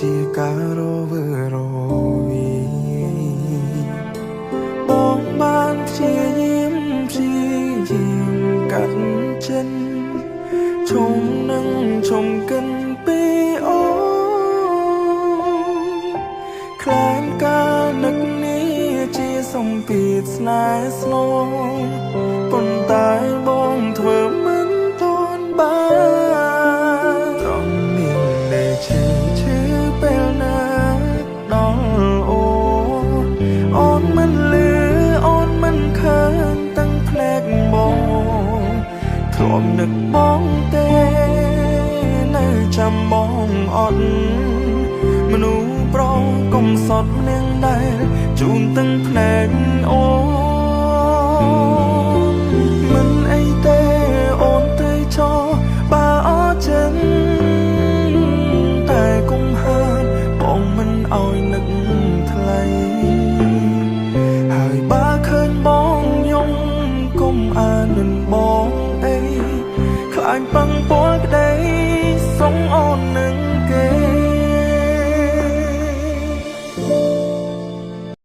ជាការរវើរវីបងបានព្យាយាមកាត់ចិនឈុំនឹងឈុំកិនពីអូខ្លែងការនឹកនេះជាសំពីតស្នេហ៍ស្នងប៉ុន្តែបងធ្វើមិនទាន់បានត្រង់នេះដែលឈឺពេលណាដល់អូនមិនលឺអូនមិនឃើញទាំងភ្នែកបងធ្លាប់នឹកបងទេនៅចាំបងអត់មនុស្សប្រុសកុំសត់នាងដែលជូនទាំងភ្នែកអូ